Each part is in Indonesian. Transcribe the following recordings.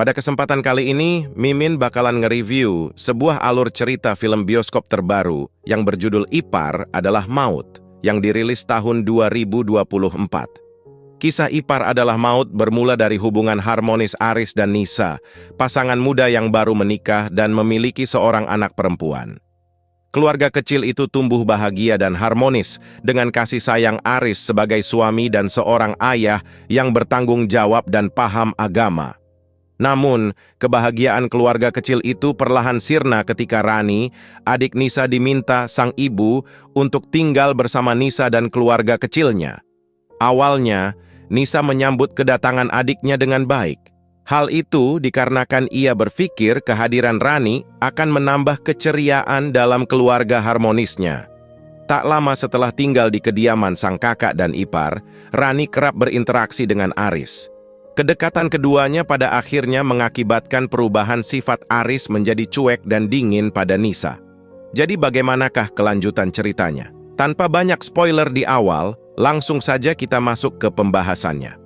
Pada kesempatan kali ini, Mimin bakalan nge-review sebuah alur cerita film bioskop terbaru yang berjudul Ipar Adalah Maut, yang dirilis tahun 2024. Kisah Ipar Adalah Maut bermula dari hubungan harmonis Aris dan Nisa, pasangan muda yang baru menikah dan memiliki seorang anak perempuan. Keluarga kecil itu tumbuh bahagia dan harmonis dengan kasih sayang Aris sebagai suami dan seorang ayah yang bertanggung jawab dan paham agama. Namun, kebahagiaan keluarga kecil itu perlahan sirna ketika Rani, adik Nisa, diminta sang ibu untuk tinggal bersama Nisa dan keluarga kecilnya. Awalnya, Nisa menyambut kedatangan adiknya dengan baik. Hal itu dikarenakan ia berpikir kehadiran Rani akan menambah keceriaan dalam keluarga harmonisnya. Tak lama setelah tinggal di kediaman sang kakak dan ipar, Rani kerap berinteraksi dengan Aris. Kedekatan keduanya pada akhirnya mengakibatkan perubahan sifat Aris menjadi cuek dan dingin pada Nisa. Jadi bagaimanakah kelanjutan ceritanya? Tanpa banyak spoiler di awal, langsung saja kita masuk ke pembahasannya.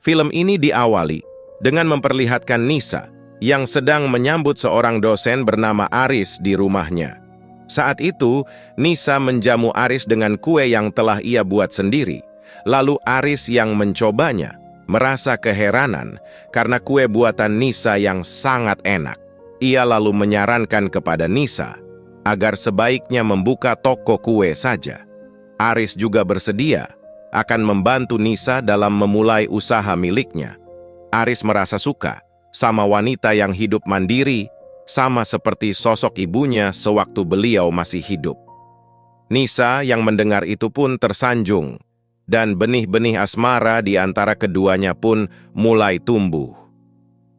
Film ini diawali dengan memperlihatkan Nisa yang sedang menyambut seorang dosen bernama Aris di rumahnya. Saat itu, Nisa menjamu Aris dengan kue yang telah ia buat sendiri. Lalu Aris yang mencobanya, merasa keheranan karena kue buatan Nisa yang sangat enak. Ia lalu menyarankan kepada Nisa agar sebaiknya membuka toko kue saja. Aris juga bersedia akan membantu Nisa dalam memulai usaha miliknya. Aris merasa suka sama wanita yang hidup mandiri, sama seperti sosok ibunya sewaktu beliau masih hidup. Nisa yang mendengar itu pun tersanjung, dan benih-benih asmara di antara keduanya pun mulai tumbuh.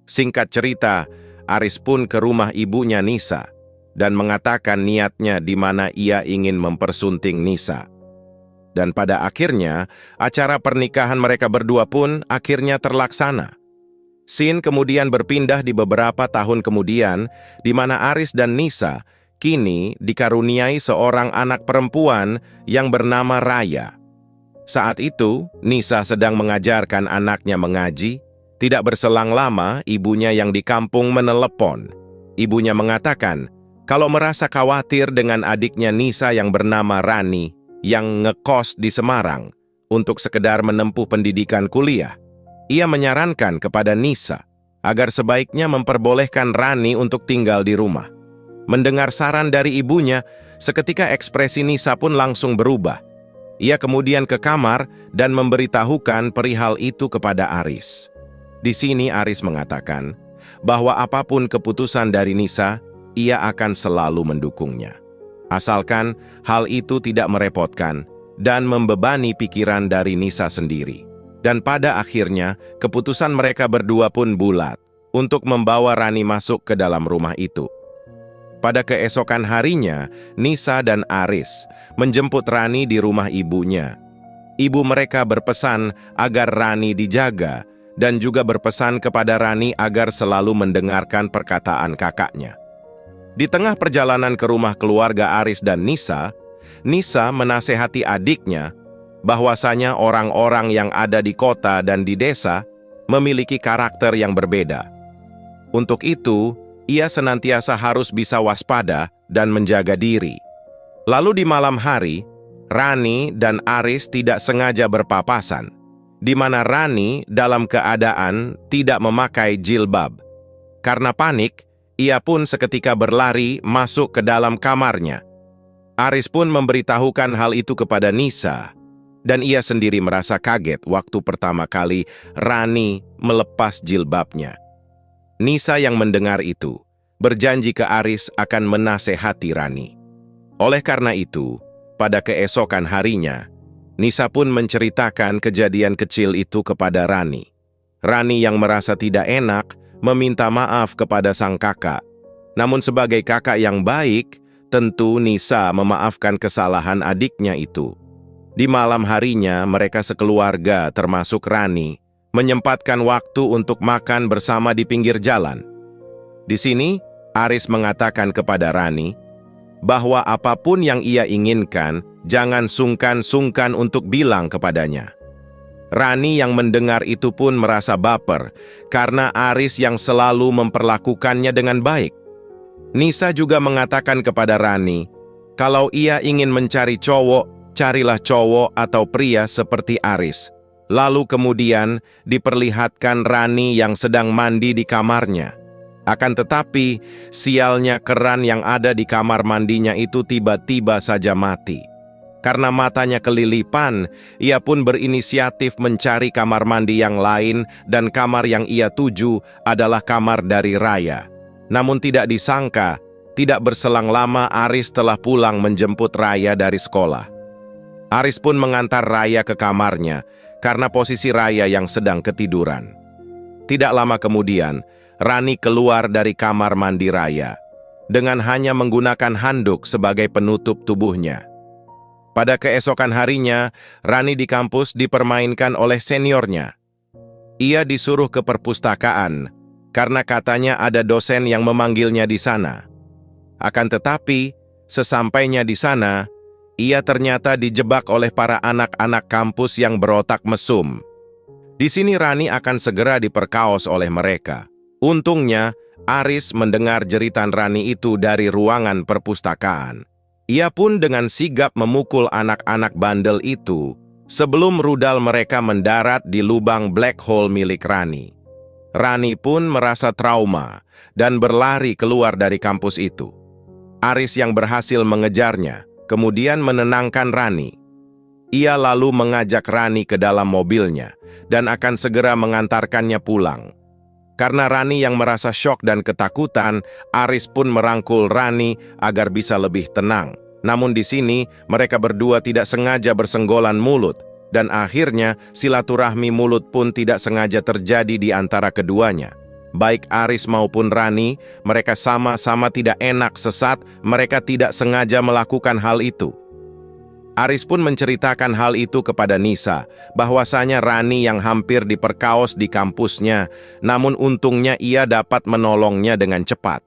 Singkat cerita, Aris pun ke rumah ibunya Nisa, dan mengatakan niatnya di mana ia ingin mempersunting Nisa. Dan pada akhirnya, acara pernikahan mereka berdua pun akhirnya terlaksana. Scene kemudian berpindah di beberapa tahun kemudian, di mana Aris dan Nisa kini dikaruniai seorang anak perempuan yang bernama Raya. Saat itu, Nisa sedang mengajarkan anaknya mengaji. Tidak berselang lama, ibunya yang di kampung menelepon. Ibunya mengatakan, kalau merasa khawatir dengan adiknya Nisa yang bernama Rani, yang ngekos di Semarang, untuk sekedar menempuh pendidikan kuliah. Ia menyarankan kepada Nisa agar sebaiknya memperbolehkan Rani untuk tinggal di rumah. Mendengar saran dari ibunya, seketika ekspresi Nisa pun langsung berubah. Ia kemudian ke kamar dan memberitahukan perihal itu kepada Aris. Di sini Aris mengatakan bahwa apapun keputusan dari Nisa, ia akan selalu mendukungnya. Asalkan hal itu tidak merepotkan dan membebani pikiran dari Nisa sendiri. Dan pada akhirnya, keputusan mereka berdua pun bulat untuk membawa Rani masuk ke dalam rumah itu. Pada keesokan harinya, Nisa dan Aris menjemput Rani di rumah ibunya. Ibu mereka berpesan agar Rani dijaga dan juga berpesan kepada Rani agar selalu mendengarkan perkataan kakaknya. Di tengah perjalanan ke rumah keluarga Aris dan Nisa, Nisa menasehati adiknya bahwasanya orang-orang yang ada di kota dan di desa memiliki karakter yang berbeda. Untuk itu, ia senantiasa harus bisa waspada dan menjaga diri. Lalu di malam hari, Rani dan Aris tidak sengaja berpapasan, di mana Rani dalam keadaan tidak memakai jilbab. Karena panik, ia pun seketika berlari masuk ke dalam kamarnya. Aris pun memberitahukan hal itu kepada Nisa, dan ia sendiri merasa kaget waktu pertama kali Rani melepas jilbabnya. Nisa yang mendengar itu berjanji ke Aris akan menasehati Rani. Oleh karena itu, pada keesokan harinya, Nisa pun menceritakan kejadian kecil itu kepada Rani. Rani yang merasa tidak enak meminta maaf kepada sang kakak. Namun sebagai kakak yang baik, tentu Nisa memaafkan kesalahan adiknya itu. Di malam harinya, mereka sekeluarga termasuk Rani menyempatkan waktu untuk makan bersama di pinggir jalan. Di sini, Aris mengatakan kepada Rani bahwa apapun yang ia inginkan, jangan sungkan-sungkan untuk bilang kepadanya. Rani yang mendengar itu pun merasa baper karena Aris yang selalu memperlakukannya dengan baik. Nisa juga mengatakan kepada Rani, kalau ia ingin mencari cowok, carilah cowok atau pria seperti Aris. Lalu kemudian diperlihatkan Rani yang sedang mandi di kamarnya. Akan tetapi, sialnya keran yang ada di kamar mandinya itu tiba-tiba saja mati. Karena matanya kelilipan, ia pun berinisiatif mencari kamar mandi yang lain dan kamar yang ia tuju adalah kamar dari Raya. Namun tidak disangka, tidak berselang lama Aris telah pulang menjemput Raya dari sekolah. Aris pun mengantar Raya ke kamarnya karena posisi Raya yang sedang ketiduran. Tidak lama kemudian, Rani keluar dari kamar mandi Raya dengan hanya menggunakan handuk sebagai penutup tubuhnya. Pada keesokan harinya, Rani di kampus dipermainkan oleh seniornya. Ia disuruh ke perpustakaan karena katanya ada dosen yang memanggilnya di sana. Akan tetapi, sesampainya di sana, ia ternyata dijebak oleh para anak-anak kampus yang berotak mesum. Di sini Rani akan segera diperkaos oleh mereka. Untungnya, Aris mendengar jeritan Rani itu dari ruangan perpustakaan. Ia pun dengan sigap memukul anak-anak bandel itu sebelum rudal mereka mendarat di lubang black hole milik Rani. Rani pun merasa trauma dan berlari keluar dari kampus itu. Aris yang berhasil mengejarnya, kemudian menenangkan Rani. Ia lalu mengajak Rani ke dalam mobilnya dan akan segera mengantarkannya pulang. Karena Rani yang merasa syok dan ketakutan, Aris pun merangkul Rani agar bisa lebih tenang. Namun di sini, mereka berdua tidak sengaja bersenggolan mulut, dan akhirnya silaturahmi mulut pun tidak sengaja terjadi di antara keduanya. Baik Aris maupun Rani, mereka sama-sama tidak enak sesaat mereka tidak sengaja melakukan hal itu. Aris pun menceritakan hal itu kepada Nisa, bahwasanya Rani yang hampir diperkaos di kampusnya, namun untungnya ia dapat menolongnya dengan cepat.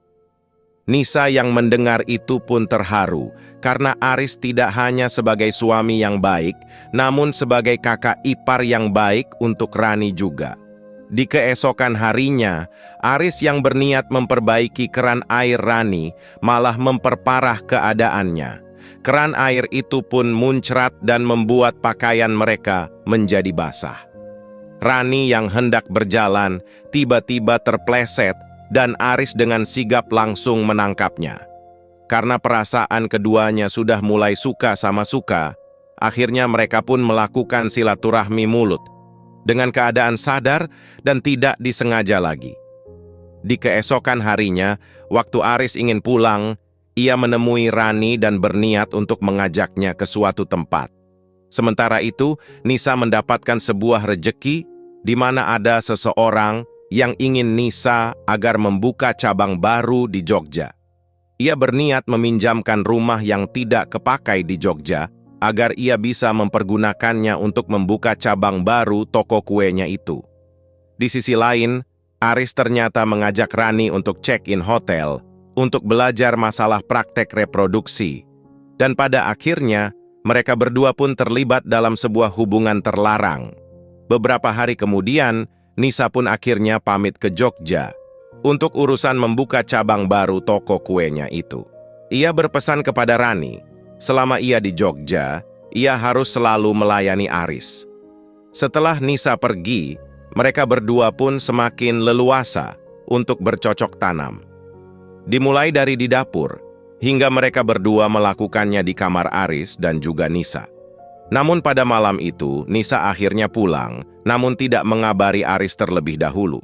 Nisa yang mendengar itu pun terharu, karena Aris tidak hanya sebagai suami yang baik, namun sebagai kakak ipar yang baik untuk Rani juga. Di keesokan harinya, Aris yang berniat memperbaiki keran air Rani malah memperparah keadaannya. Keran air itu pun muncrat dan membuat pakaian mereka menjadi basah. Rani yang hendak berjalan tiba-tiba terpleset dan Aris dengan sigap langsung menangkapnya. Karena perasaan keduanya sudah mulai suka sama suka, akhirnya mereka pun melakukan silaturahmi mulut dengan keadaan sadar dan tidak disengaja lagi. Di keesokan harinya, waktu Aris ingin pulang, ia menemui Rani dan berniat untuk mengajaknya ke suatu tempat. Sementara itu, Nisa mendapatkan sebuah rejeki di mana ada seseorang yang ingin Nisa agar membuka cabang baru di Jogja. Ia berniat meminjamkan rumah yang tidak kepakai di Jogja agar ia bisa mempergunakannya untuk membuka cabang baru toko kuenya itu. Di sisi lain, Aris ternyata mengajak Rani untuk check-in hotel untuk belajar masalah praktek reproduksi. Dan pada akhirnya, mereka berdua pun terlibat dalam sebuah hubungan terlarang. Beberapa hari kemudian, Nisa pun akhirnya pamit ke Jogja untuk urusan membuka cabang baru toko kuenya itu. Ia berpesan kepada Rani, selama ia di Jogja, ia harus selalu melayani Aris. Setelah Nisa pergi, mereka berdua pun semakin leluasa untuk bercocok tanam. Dimulai dari di dapur, hingga mereka berdua melakukannya di kamar Aris dan juga Nisa. Namun pada malam itu, Nisa akhirnya pulang, namun tidak mengabari Aris terlebih dahulu.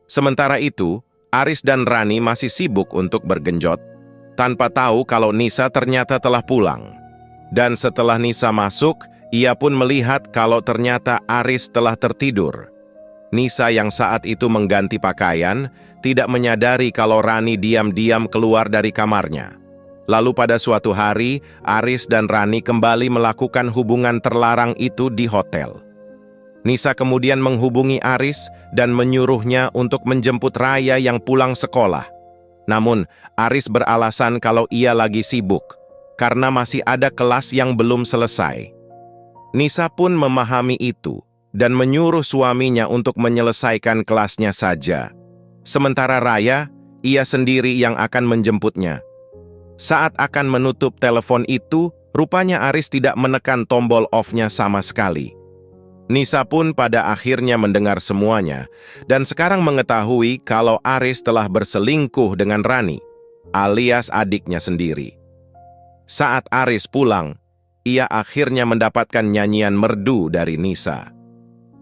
Sementara itu, Aris dan Rani masih sibuk untuk bergenjot, tanpa tahu kalau Nisa ternyata telah pulang. Dan setelah Nisa masuk, ia pun melihat kalau ternyata Aris telah tertidur. Nisa yang saat itu mengganti pakaian, tidak menyadari kalau Rani diam-diam keluar dari kamarnya. Lalu pada suatu hari, Aris dan Rani kembali melakukan hubungan terlarang itu di hotel. Nisa kemudian menghubungi Aris dan menyuruhnya untuk menjemput Raya yang pulang sekolah. Namun, Aris beralasan kalau ia lagi sibuk, karena masih ada kelas yang belum selesai. Nisa pun memahami itu, dan menyuruh suaminya untuk menyelesaikan kelasnya saja. Sementara Raya, ia sendiri yang akan menjemputnya. Saat akan menutup telepon itu, rupanya Aris tidak menekan tombol off-nya sama sekali. Nisa pun pada akhirnya mendengar semuanya, dan sekarang mengetahui kalau Aris telah berselingkuh dengan Rani, alias adiknya sendiri. Saat Aris pulang, ia akhirnya mendapatkan nyanyian merdu dari Nisa.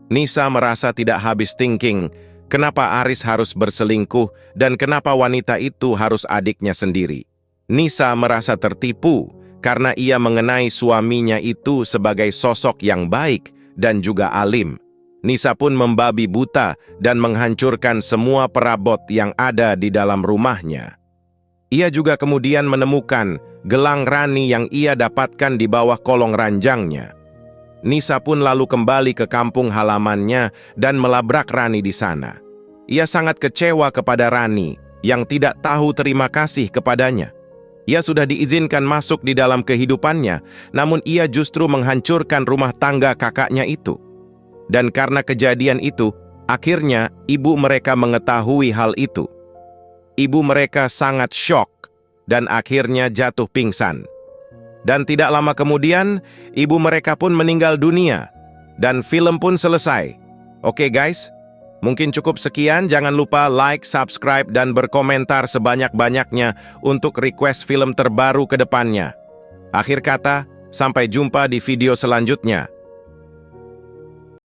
Nisa merasa tidak habis thinking, kenapa Aris harus berselingkuh dan kenapa wanita itu harus adiknya sendiri. Nisa merasa tertipu karena ia mengenai suaminya itu sebagai sosok yang baik dan juga alim. Nisa pun membabi buta dan menghancurkan semua perabot yang ada di dalam rumahnya. Ia juga kemudian menemukan gelang Rani yang ia dapatkan di bawah kolong ranjangnya. Nisa pun lalu kembali ke kampung halamannya dan melabrak Rani di sana. Ia sangat kecewa kepada Rani yang tidak tahu terima kasih kepadanya. Ia sudah diizinkan masuk di dalam kehidupannya, namun ia justru menghancurkan rumah tangga kakaknya itu. Dan karena kejadian itu, akhirnya ibu mereka mengetahui hal itu. Ibu mereka sangat syok dan akhirnya jatuh pingsan. Dan tidak lama kemudian, ibu mereka pun meninggal dunia. Dan film pun selesai. Oke guys, mungkin cukup sekian. Jangan lupa like, subscribe, dan berkomentar sebanyak-banyaknya untuk request film terbaru ke depannya. Akhir kata, sampai jumpa di video selanjutnya.